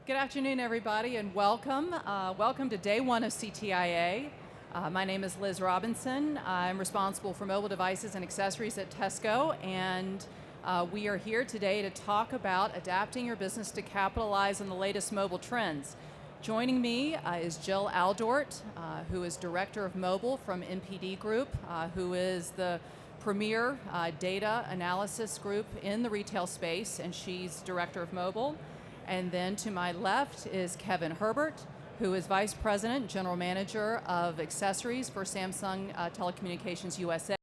Good afternoon, everybody, and welcome. Welcome to day one of CTIA. My name is Liz Robinson. I'm responsible for mobile devices and accessories at Tesco, and we are here today to talk about adapting your business to capitalize on the latest mobile trends. Joining me is Jill Aldort, who is Director of Mobile from NPD Group, who is the premier data analysis group in the retail space, and she's Director of Mobile. And then to my left is Kevin Herbert, who is Vice President, General Manager of Accessories for Samsung Telecommunications USA.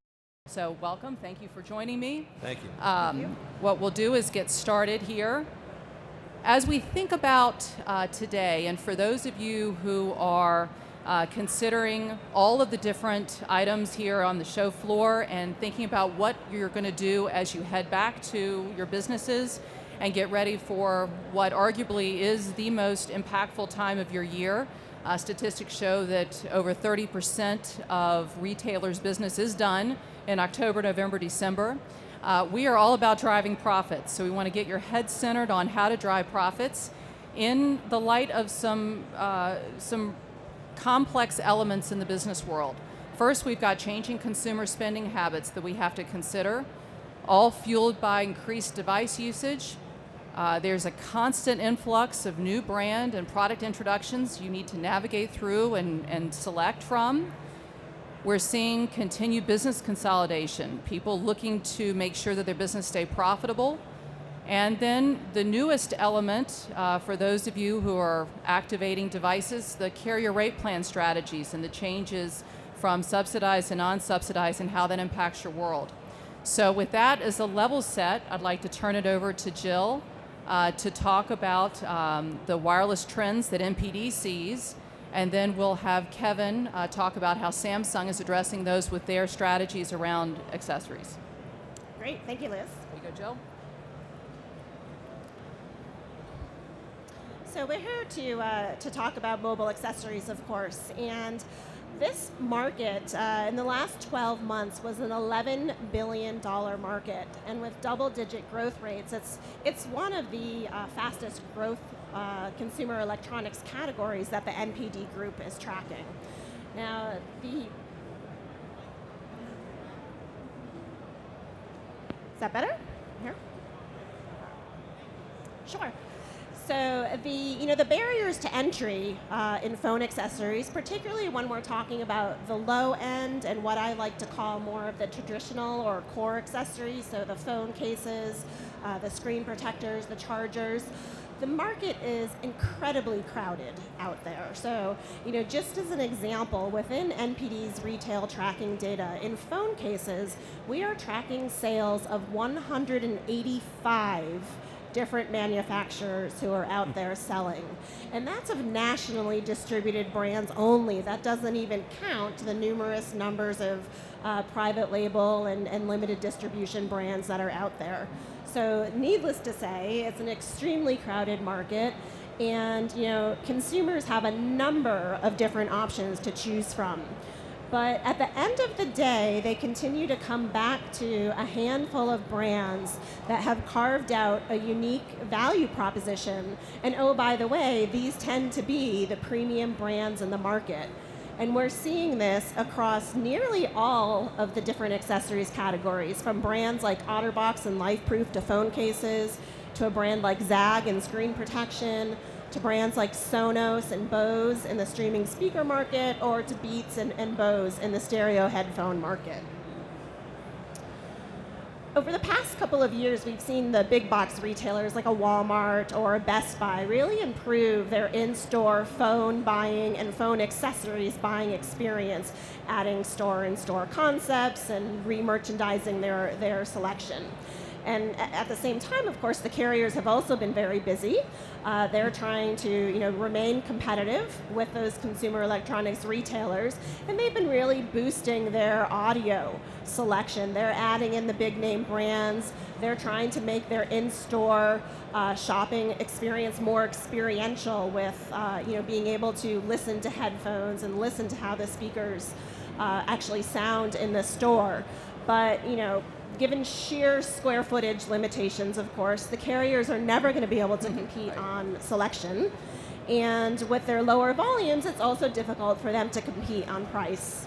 So welcome, thank you for joining me. Thank you. Thank you. What we'll do is get started here. As we think about today, and for those of you who are considering all of the different items here on the show floor and thinking about what you're going to do as you head back to your businesses and get ready for what arguably is the most impactful time of your year. Statistics show that over 30% of retailers' business is done in October, November, December. We are all about driving profits, so we want to get your head centered on how to drive profits in the light of some complex elements in the business world. First, we've got changing consumer spending habits that we have to consider, all fueled by increased device usage. There's a constant influx of new brand and product introductions you need to navigate through and select from. We're seeing continued business consolidation, people looking to make sure that their business stay profitable. And then the newest element, for those of you who are activating devices, the carrier rate plan strategies and the changes from subsidized to non-subsidized and how that impacts your world. So with that as a level set, I'd like to turn it over to Jill to talk about the wireless trends that NPD sees, and then we'll have Kevin talk about how Samsung is addressing those with their strategies around accessories. Great, thank you, Liz. There you go, Jill. So we're here to talk about mobile accessories, of course, and this market in the last 12 months was an $11 billion market, and with double-digit growth rates, it's one of the fastest growth consumer electronics categories that the NPD Group is tracking. Now, is that better? Here? Sure. So the barriers to entry in phone accessories, particularly when we're talking about the low end and what I like to call more of the traditional or core accessories, so the phone cases, the screen protectors, the chargers, the market is incredibly crowded out there. So, just as an example, within NPD's retail tracking data, in phone cases, we are tracking sales of 185 different manufacturers who are out there selling. And that's of nationally distributed brands only. That doesn't even count the numerous numbers of private label and limited distribution brands that are out there. So needless to say, it's an extremely crowded market, and consumers have a number of different options to choose from. But at the end of the day, they continue to come back to a handful of brands that have carved out a unique value proposition. And oh, by the way, these tend to be the premium brands in the market. And we're seeing this across nearly all of the different accessories categories, from brands like OtterBox and LifeProof to phone cases, to a brand like Zag and screen protection, to brands like Sonos and Bose in the streaming speaker market, or to Beats and Bose in the stereo headphone market. Over the past couple of years, we've seen the big box retailers like a Walmart or a Best Buy really improve their in-store phone buying and phone accessories buying experience, adding store-in-store concepts and re-merchandising their selection. And at the same time, of course, the carriers have also been very busy. They're trying to remain competitive with those consumer electronics retailers, and they've been really boosting their audio selection. They're adding in the big name brands. They're trying to make their in-store shopping experience more experiential with being able to listen to headphones and listen to how the speakers actually sound in the store. But given sheer square footage limitations, of course, the carriers are never going to be able to compete on selection. And with their lower volumes, it's also difficult for them to compete on price.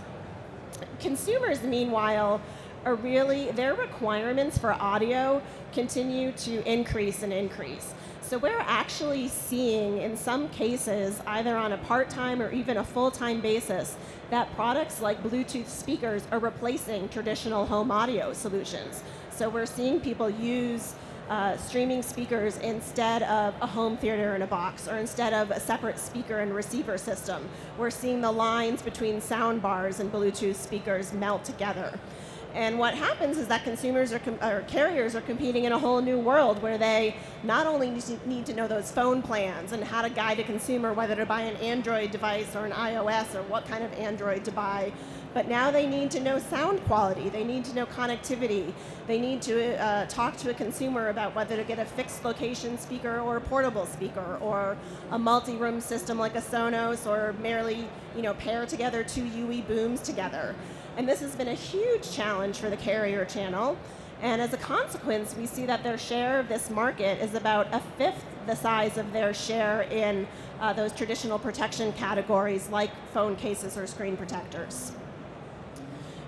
Consumers, meanwhile, their requirements for audio continue to increase and increase. So we're actually seeing, in some cases, either on a part-time or even a full-time basis, that products like Bluetooth speakers are replacing traditional home audio solutions. So we're seeing people use streaming speakers instead of a home theater in a box, or instead of a separate speaker and receiver system. We're seeing the lines between sound bars and Bluetooth speakers melt together. And what happens is that carriers are competing in a whole new world where they not only need to know those phone plans and how to guide a consumer whether to buy an Android device or an iOS or what kind of Android to buy, but now they need to know sound quality, they need to know connectivity, they need to talk to a consumer about whether to get a fixed location speaker or a portable speaker, or a multi-room system like a Sonos, or merely pair together two UE booms together. And this has been a huge challenge for the carrier channel. And as a consequence, we see that their share of this market is about a fifth the size of their share in those traditional protection categories like phone cases or screen protectors.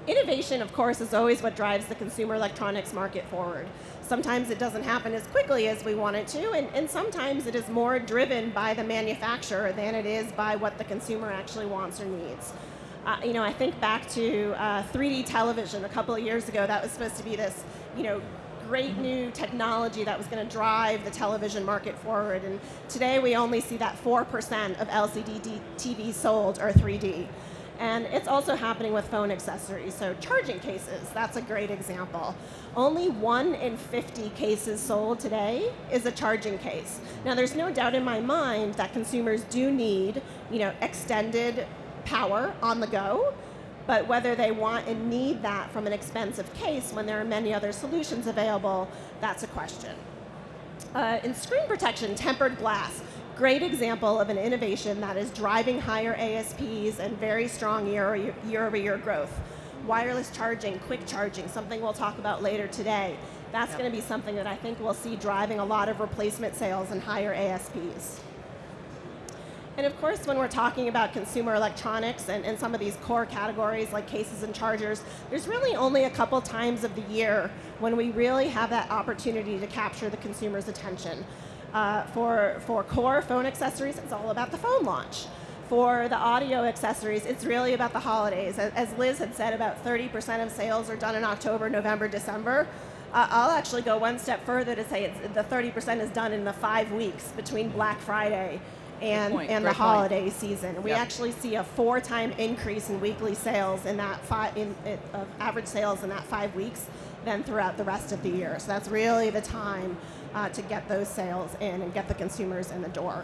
Innovation, of course, is always what drives the consumer electronics market forward. Sometimes it doesn't happen as quickly as we want it to, and sometimes it is more driven by the manufacturer than it is by what the consumer actually wants or needs. I think back to 3D television a couple of years ago. That was supposed to be this, great new technology that was going to drive the television market forward. And today we only see that 4% of LCD TVs sold are 3D. And it's also happening with phone accessories. So charging cases, that's a great example. Only 1 in 50 cases sold today is a charging case. Now, there's no doubt in my mind that consumers do need, extended power on the go, but whether they want and need that from an expensive case when there are many other solutions available, that's a question. In screen protection, tempered glass, great example of an innovation that is driving higher ASPs and very strong year-over-year growth. Wireless charging, quick charging, something we'll talk about later today. That's going to be something that I think we'll see driving a lot of replacement sales and higher ASPs. And of course, when we're talking about consumer electronics and some of these core categories like cases and chargers, there's really only a couple times of the year when we really have that opportunity to capture the consumer's attention. For core phone accessories, it's all about the phone launch. For the audio accessories, it's really about the holidays. As Liz had said, about 30% of sales are done in October, November, December. I'll actually go one step further to say the 30% is done in the 5 weeks between Black Friday and the holiday season. We actually see a 4-time increase in weekly sales in that average sales in that 5 weeks than throughout the rest of the year. So that's really the time to get those sales in and get the consumers in the door.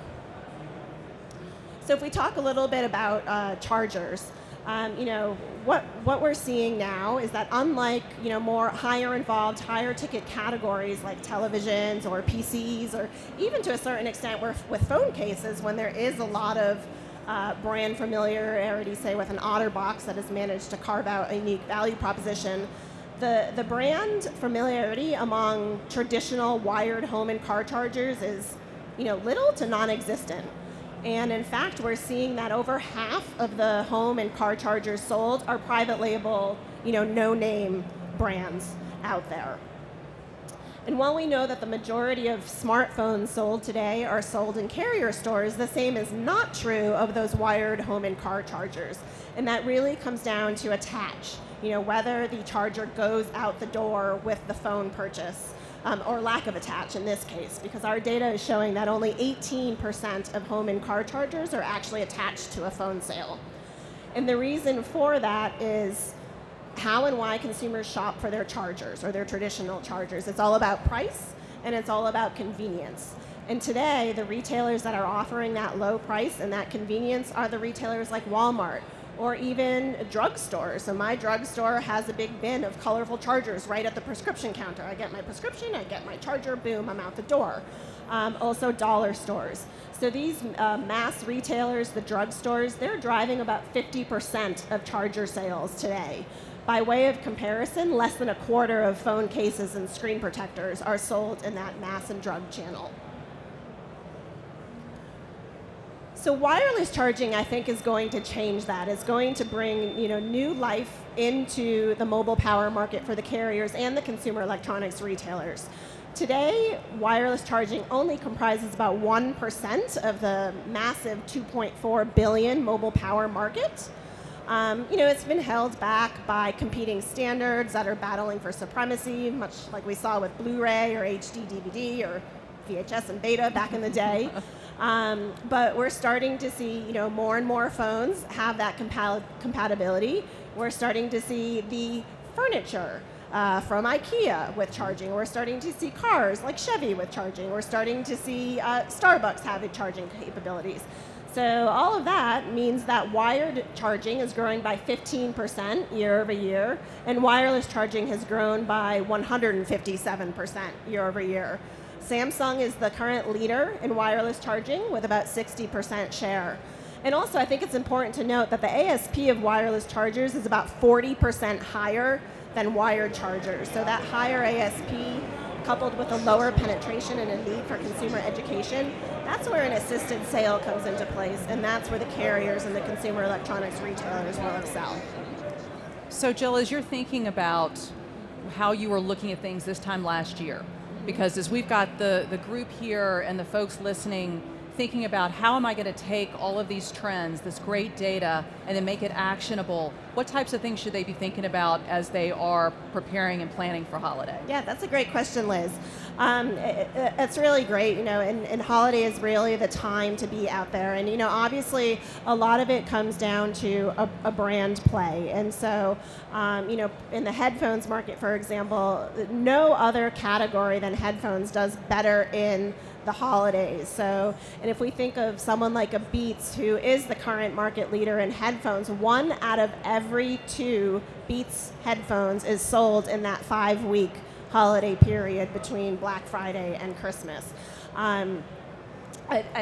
So if we talk a little bit about chargers, what we're seeing now is that unlike more higher involved, higher ticket categories like televisions or PCs, or even to a certain extent with phone cases, when there is a lot of brand familiarity, say with an OtterBox that has managed to carve out a unique value proposition, the brand familiarity among traditional wired home and car chargers is little to non-existent. And in fact, we're seeing that over half of the home and car chargers sold are private label, no-name brands out there. And while we know that the majority of smartphones sold today are sold in carrier stores, the same is not true of those wired home and car chargers. And that really comes down to attach, whether the charger goes out the door with the phone purchase. Or lack of attach in this case, because our data is showing that only 18% of home and car chargers are actually attached to a phone sale. And the reason for that is how and why consumers shop for their chargers or their traditional chargers. It's all about price and it's all about convenience. And today, the retailers that are offering that low price and that convenience are the retailers like Walmart, or even drugstores. So my drugstore has a big bin of colorful chargers right at the prescription counter. I get my prescription, I get my charger, boom, I'm out the door. Also dollar stores. So these mass retailers, the drugstores, they're driving about 50% of charger sales today. By way of comparison, less than a quarter of phone cases and screen protectors are sold in that mass and drug channel. So wireless charging, I think, is going to change that. It's going to bring, new life into the mobile power market for the carriers and the consumer electronics retailers. Today, wireless charging only comprises about 1% of the massive 2.4 billion mobile power market. It's been held back by competing standards that are battling for supremacy, much like we saw with Blu-ray or HD DVD or VHS and Beta back in the day. But we're starting to see, more and more phones have that compatibility. We're starting to see the furniture from IKEA with charging. We're starting to see cars like Chevy with charging. We're starting to see Starbucks having charging capabilities. So all of that means that wired charging is growing by 15% year over year, and wireless charging has grown by 157% year over year. Samsung is the current leader in wireless charging with about 60% share. And also, I think it's important to note that the ASP of wireless chargers is about 40% higher than wired chargers. So that higher ASP, coupled with a lower penetration and a need for consumer education, that's where an assisted sale comes into place, and that's where the carriers and the consumer electronics retailers will excel. So Jill, as you're thinking about how you were looking at things this time last year, because as we've got the group here and the folks listening thinking about how am I going to take all of these trends, this great data, and then make it actionable, what types of things should they be thinking about as they are preparing and planning for holiday? Yeah, that's a great question, Liz. It's really great, and holiday is really the time to be out there. And, obviously a lot of it comes down to a brand play. And so, in the headphones market, for example, no other category than headphones does better in the holidays. So, and if we think of someone like a Beats, who is the current market leader in headphones, 1 out of every 2 Beats headphones is sold in that 5-week holiday period between Black Friday and Christmas. I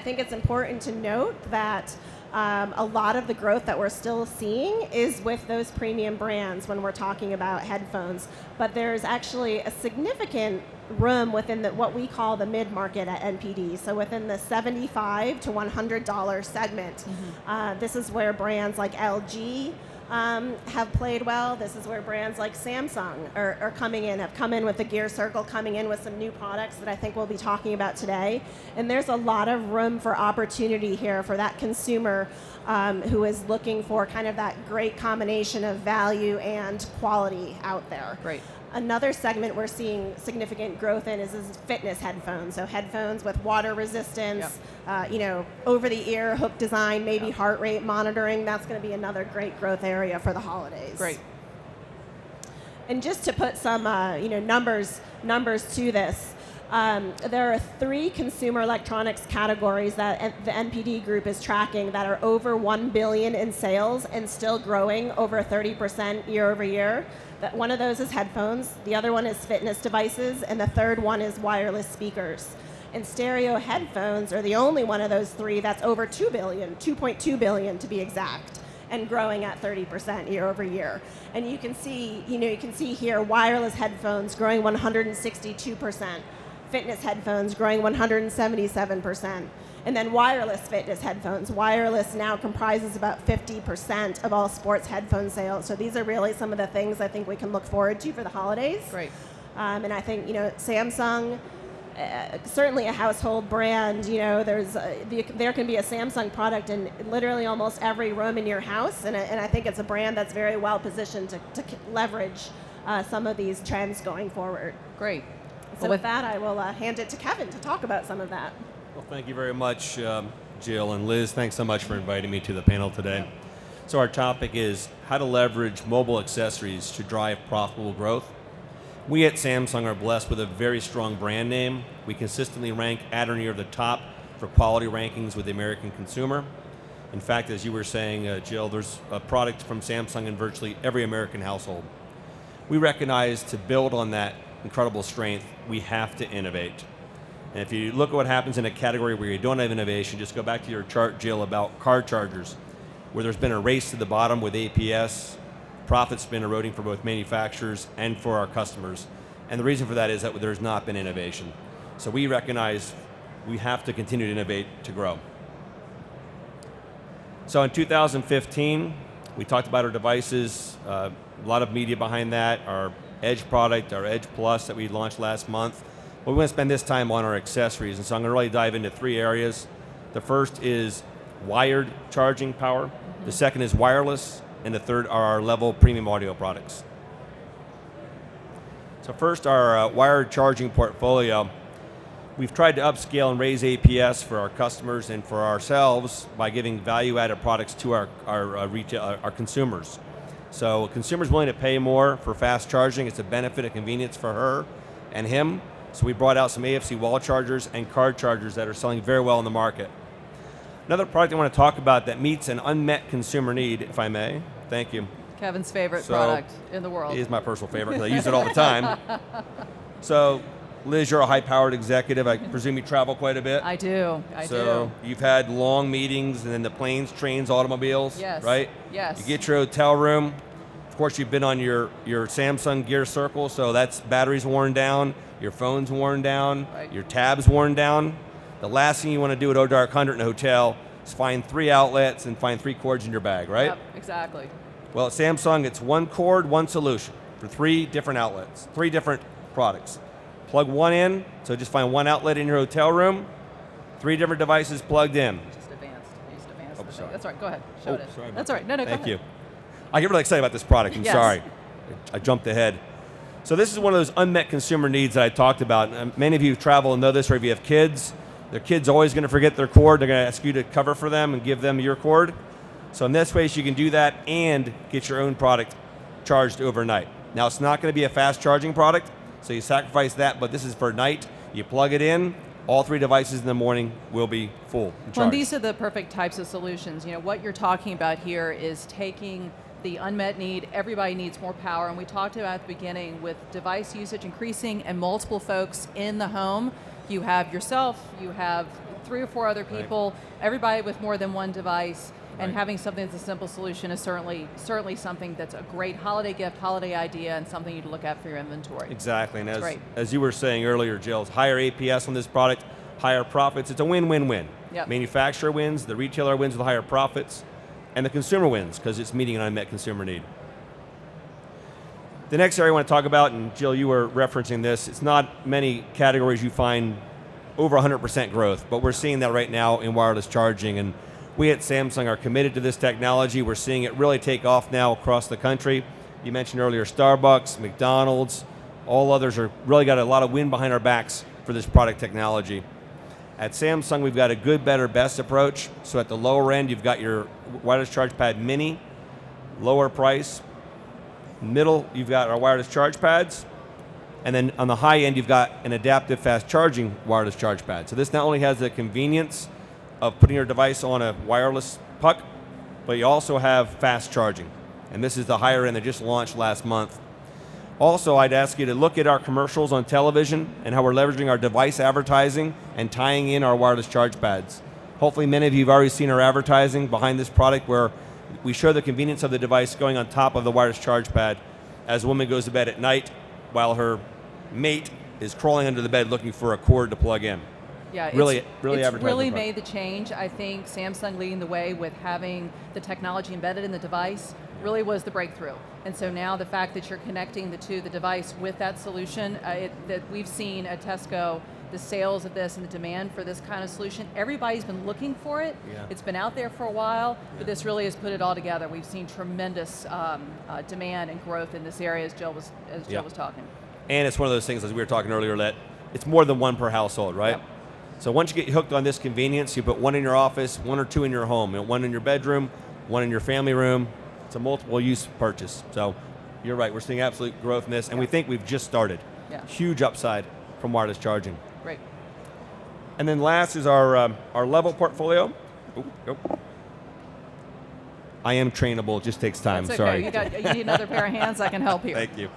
think it's important to note that a lot of the growth that we're still seeing is with those premium brands when we're talking about headphones. But there's actually a significant room within what we call the mid-market at NPD. So within the $75 to $100 segment, this is where brands like LG have played well. This is where brands like Samsung are coming in, have come in with the Gear Circle, coming in with some new products that I think we'll be talking about today. And there's a lot of room for opportunity here for that consumer who is looking for kind of that great combination of value and quality out there. Great. Another segment we're seeing significant growth in is fitness headphones. So headphones with water resistance, over-the-ear hook design, maybe heart rate monitoring. That's going to be another great growth area for the holidays. Great. And just to put some numbers to this, there are 3 consumer electronics categories that the NPD group is tracking that are over $1 billion in sales and still growing over 30% year over year. One of those is headphones, the other one is fitness devices, and the third one is wireless speakers. And stereo headphones are the only one of those 3 that's over $2 billion, $2.2 billion to be exact, and growing at 30% year over year. And you can see here wireless headphones growing 162%, fitness headphones growing 177%. And then wireless fitness headphones. Wireless now comprises about 50% of all sports headphone sales. So these are really some of the things I think we can look forward to for the holidays. Great. And I think, Samsung, certainly a household brand. There can be a Samsung product in literally almost every room in your house. And I think it's a brand that's very well positioned to leverage some of these trends going forward. Great. So with that, I will hand it to Kevin to talk about some of that. Well, thank you very much, Jill and Liz. Thanks so much for inviting me to the panel today. So our topic is how to leverage mobile accessories to drive profitable growth. We at Samsung are blessed with a very strong brand name. We consistently rank at or near the top for quality rankings with the American consumer. In fact, as you were saying, Jill, there's a product from Samsung in virtually every American household. We recognize to build on that incredible strength, we have to innovate. And if you look at what happens in a category where you don't have innovation, just go back to your chart, Jill, about car chargers, where there's been a race to the bottom with APS, profit's been eroding for both manufacturers and for our customers. And the reason for that is that there's not been innovation. So we recognize we have to continue to innovate to grow. So in 2015, we talked about our devices, a lot of media behind that, our Edge product, our Edge Plus that we launched last month. But we want to spend this time on our accessories, and so I'm going to really dive into 3 areas. The first is wired charging power, the second is wireless, and the third are our level premium audio products. So first, our wired charging portfolio. We've tried to upscale and raise APS for our customers and for ourselves by giving value-added products to our consumers. So a consumer's willing to pay more for fast charging. It's a benefit, a convenience for her and him. So we brought out some AFC wall chargers and card chargers that are selling very well in the market. Another product I want to talk about that meets an unmet consumer need, if I may. Thank you. Kevin's favorite product in the world. It is my personal favorite because I use it all the time. So, Liz, you're a high-powered executive. I presume you travel quite a bit. I do. So you've had long meetings and then the planes, trains, automobiles, yes. right? Yes. You get your hotel room. Of course, you've been on your Samsung Gear Circle, so that's batteries worn down, your phone's worn down, right. Your tab's worn down. The last thing you want to do at Aldort 100 in a hotel is find 3 outlets and find 3 cords in your bag, right? Yep, exactly. Well, at Samsung, it's 1 cord, 1 solution for 3 different outlets, 3 different products. Plug one in, so just find 1 outlet in your hotel room, 3 different devices plugged in. Just advanced. Oh, sorry. That's all right, go ahead, show it. Sorry That's all right, no, go ahead. Thank you. I get really excited about this product, I'm Yes. sorry. I jumped ahead. So this is one of those unmet consumer needs that I talked about. Many of you travel and know this, or if you have kids, their kid's always going to forget their cord. They're going to ask you to cover for them and give them your cord. So in this way, you can do that and get your own product charged overnight. Now, it's not going to be a fast charging product, so you sacrifice that, but this is for night. You plug it in, all 3 devices in the morning will be full and Well, charged. these are the perfect types of solutions. You know, what you're talking about here is taking the unmet need. Everybody needs more power, and we talked about at the beginning with device usage increasing and multiple folks in the home. You have yourself, you have 3 or 4 other people, everybody with more than 1 device, and having something that's a simple solution is certainly something that's a great holiday gift, holiday idea, and something you'd look at for your inventory. Exactly, and as you were saying earlier, Jill, higher APS on this product, higher profits. It's a win-win-win. Yep. Manufacturer wins, the retailer wins with higher profits, and the consumer wins because it's meeting an unmet consumer need. The next area I want to talk about, and Jill, you were referencing this, it's not many categories you find over 100% growth, but we're seeing that right now in wireless charging, and we at Samsung are committed to this technology. We're seeing it really take off now across the country. You mentioned earlier Starbucks, McDonald's, all others are really got a lot of wind behind our backs for this product technology. At Samsung, we've got a good, better, best approach. So at the lower end, you've got your wireless charge pad mini, lower price. Middle, you've got our wireless charge pads. And then on the high end, you've got an adaptive fast charging wireless charge pad. So this not only has the convenience of putting your device on a wireless puck, but you also have fast charging. And this is the higher end that just launched last month. Also, I'd ask you to look at our commercials on television and how we're leveraging our device advertising and tying in our wireless charge pads. Hopefully many of you have already seen our advertising behind this product where we show the convenience of the device going on top of the wireless charge pad as a woman goes to bed at night while her mate is crawling under the bed looking for a cord to plug in. Yeah, really it's advertising really product. made the change. I think Samsung leading the way with having the technology embedded in the device really was the breakthrough. And so now the fact that you're connecting the device with that solution, that we've seen at Tesco, the sales of this and the demand for this kind of solution, everybody's been looking for it. Yeah. It's been out there for a while, but this really has put it all together. We've seen tremendous demand and growth in this area as Jill was talking. And it's one of those things, as we were talking earlier, that it's more than 1 per household, right? Yep. So once you get hooked on this convenience, you put 1 in your office, 1 or 2 in your home, 1 in your bedroom, 1 in your family room. It's a multiple use purchase. So you're right, we're seeing absolute growth in this, and we think we've just started. Yeah. Huge upside from wireless charging. Great. And then last is our level portfolio. I am trainable, it just takes time, That's okay. sorry. You need another pair of hands, I can help you. Thank you.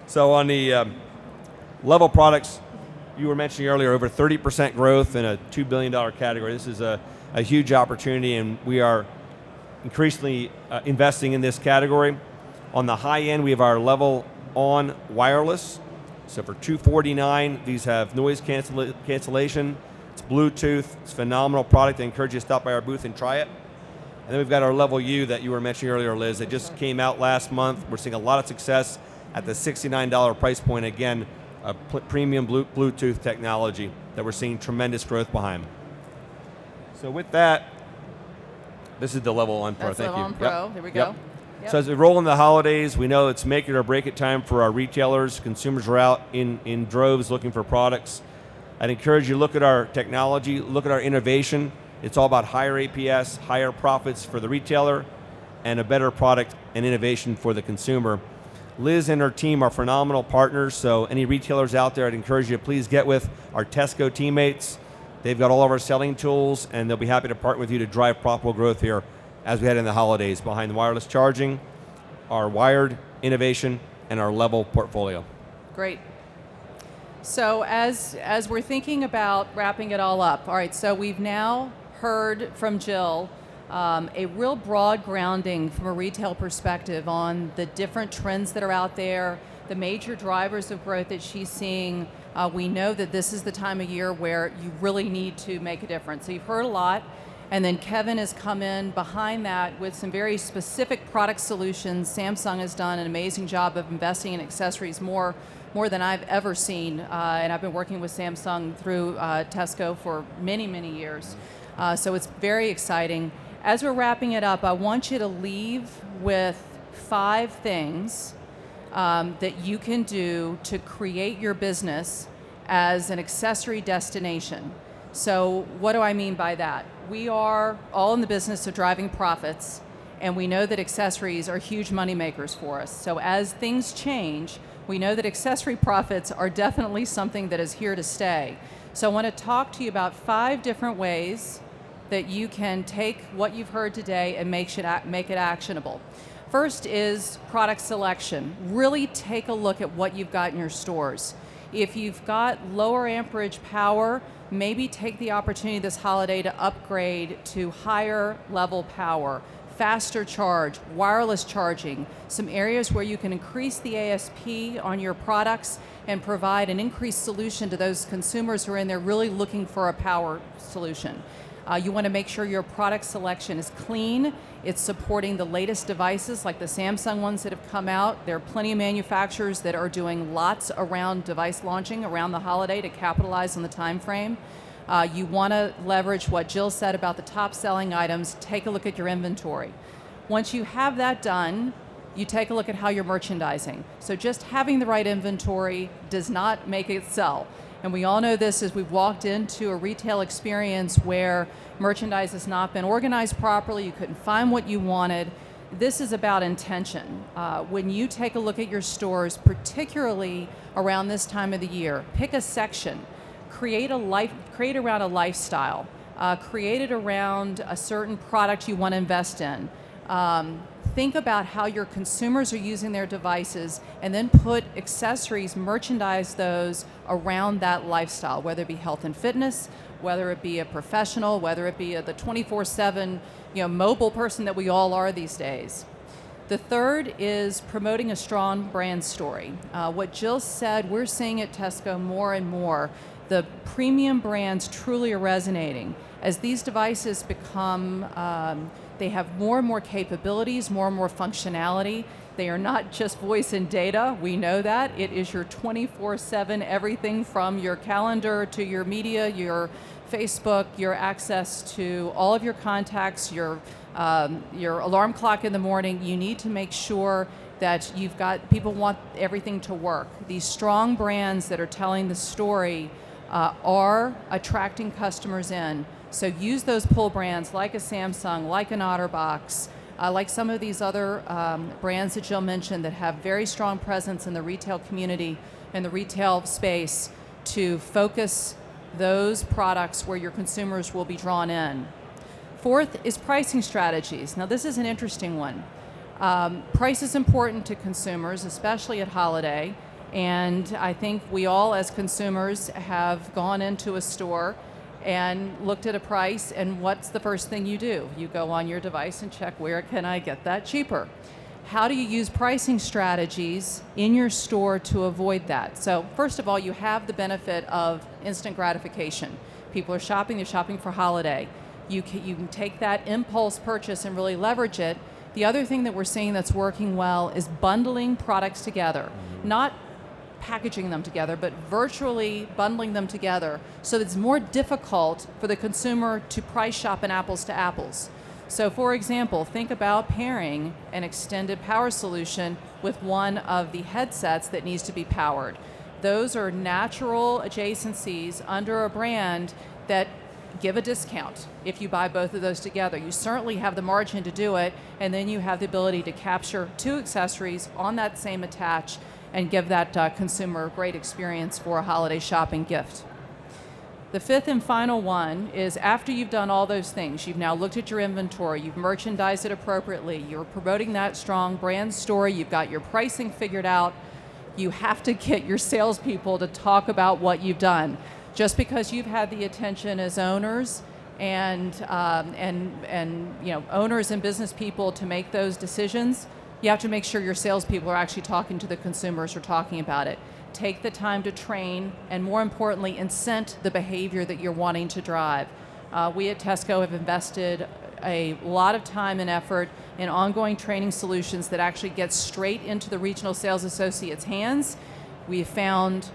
So on the level products, you were mentioning earlier, over 30% growth in a $2 billion category. This is a huge opportunity, and we are increasingly investing in this category. On the high end, we have our Level On Wireless. So for $249, these have noise cancellation. It's Bluetooth. It's a phenomenal product. I encourage you to stop by our booth and try it. And then we've got our Level U that you were mentioning earlier, Liz. It just came out last month. We're seeing a lot of success at the $69 price point. Again, a premium Bluetooth technology that we're seeing tremendous growth behind. So with that, this is the Level On Pro. That's Thank Level you. On Pro. There we go. Yep. So as we roll in the holidays, we know it's make it or break it time for our retailers. Consumers are out in droves looking for products. I'd encourage you to look at our technology, look at our innovation. It's all about higher APS, higher profits for the retailer, and a better product and innovation for the consumer. Liz and her team are phenomenal partners, so any retailers out there, I'd encourage you to please get with our Tesco teammates. They've got all of our selling tools, and they'll be happy to partner with you to drive profitable growth here as we head in the holidays behind the wireless charging, our wired innovation, and our Level portfolio. Great. So as we're thinking about wrapping it all up, all right, so we've now heard from Jill a real broad grounding from a retail perspective on the different trends that are out there, the major drivers of growth that she's seeing. We know that this is the time of year where you really need to make a difference. So you've heard a lot. And then Kevin has come in behind that with some very specific product solutions. Samsung has done an amazing job of investing in accessories more than I've ever seen. And I've been working with Samsung through Tesco for many, many years. So it's very exciting. As we're wrapping it up, I want you to leave with 5 things that you can do to create your business as an accessory destination. So what do I mean by that? We are all in the business of driving profits, and we know that accessories are huge money makers for us. So as things change, we know that accessory profits are definitely something that is here to stay. So I want to talk to you about 5 different ways that you can take what you've heard today and make it actionable. First is product selection. Really take a look at what you've got in your stores. If you've got lower amperage power, maybe take the opportunity this holiday to upgrade to higher level power, faster charge, wireless charging, some areas where you can increase the ASP on your products and provide an increased solution to those consumers who are in there really looking for a power solution. You want to make sure your product selection is clean. It's supporting the latest devices like the Samsung ones that have come out. There are plenty of manufacturers that are doing lots around device launching around the holiday to capitalize on the time frame. You want to leverage what Jill said about the top selling items. Take a look at your inventory. Once you have that done, you take a look at how you're merchandising. So just having the right inventory does not make it sell. And we all know this as we've walked into a retail experience where merchandise has not been organized properly, you couldn't find what you wanted. This is about intention. When you take a look at your stores, particularly around this time of the year, pick a section, create around a lifestyle, create it around a certain product you want to invest in. Think about how your consumers are using their devices and then put accessories, merchandise those around that lifestyle, whether it be health and fitness, whether it be a professional, whether it be the 24/7 mobile person that we all are these days. The third is promoting a strong brand story. What Jill said, we're seeing at Tesco more and more. The premium brands truly are resonating. As these devices become they have more and more capabilities, more and more functionality. They are not just voice and data. We know that. It is your 24/7 everything from your calendar to your media, your Facebook, your access to all of your contacts, your alarm clock in the morning. You need to make sure that you've got, people want everything to work. These strong brands that are telling the story are attracting customers in. So use those pull brands like a Samsung, like an OtterBox, like some of these other brands that Jill mentioned that have very strong presence in the retail community and the retail space to focus those products where your consumers will be drawn in. Fourth is pricing strategies. Now this is an interesting one. Price is important to consumers, especially at holiday, and I think we all as consumers have gone into a store and looked at a price, and what's the first thing you do? You go on your device and check, where can I get that cheaper? how do you use pricing strategies in your store to avoid that? So first of all, you have the benefit of instant gratification. People are shopping, they're shopping for holiday. You can take that impulse purchase and really leverage it. The other thing that we're seeing that's working well is bundling products together. Not packaging them together, but virtually bundling them together so that it's more difficult for the consumer to price shop an apples to apples. So for example, think about pairing an extended power solution with one of the headsets that needs to be powered. Those are natural adjacencies under a brand that give a discount if you buy both of those together. You certainly have the margin to do it, and then you have the ability to capture two accessories on that same attach and give that consumer a great experience for a holiday shopping gift. The fifth and final one is after you've done all those things, you've now looked at your inventory, you've merchandised it appropriately, you're promoting that strong brand story, you've got your pricing figured out, you have to get your salespeople to talk about what you've done. Just because you've had the attention as owners and owners and business people to make those decisions, you have to make sure your salespeople are actually talking to the consumers or talking about it. Take the time to train and, more importantly, incent the behavior that you're wanting to drive. We at Tesco have invested a lot of time and effort in ongoing training solutions that actually get straight into the regional sales associates' hands. We found,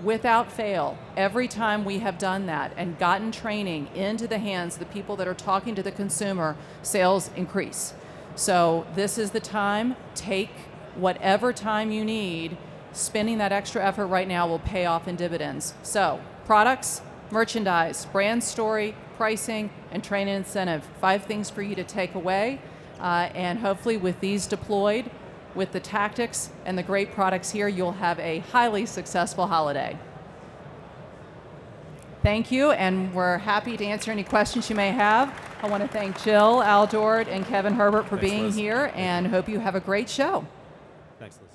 without fail, every time we have done that and gotten training into the hands of the people that are talking to the consumer, sales increase. So this is the time. Take whatever time you need. Spending that extra effort right now will pay off in dividends. So products, merchandise, brand story, pricing, and training incentive. 5 things for you to take away. And hopefully with these deployed, with the tactics and the great products here, you'll have a highly successful holiday. Thank you, and we're happy to answer any questions you may have. I want to thank Jill, Aldort, and Kevin Herbert for being Liz. here, and hope you have a great show. Thanks, Liz.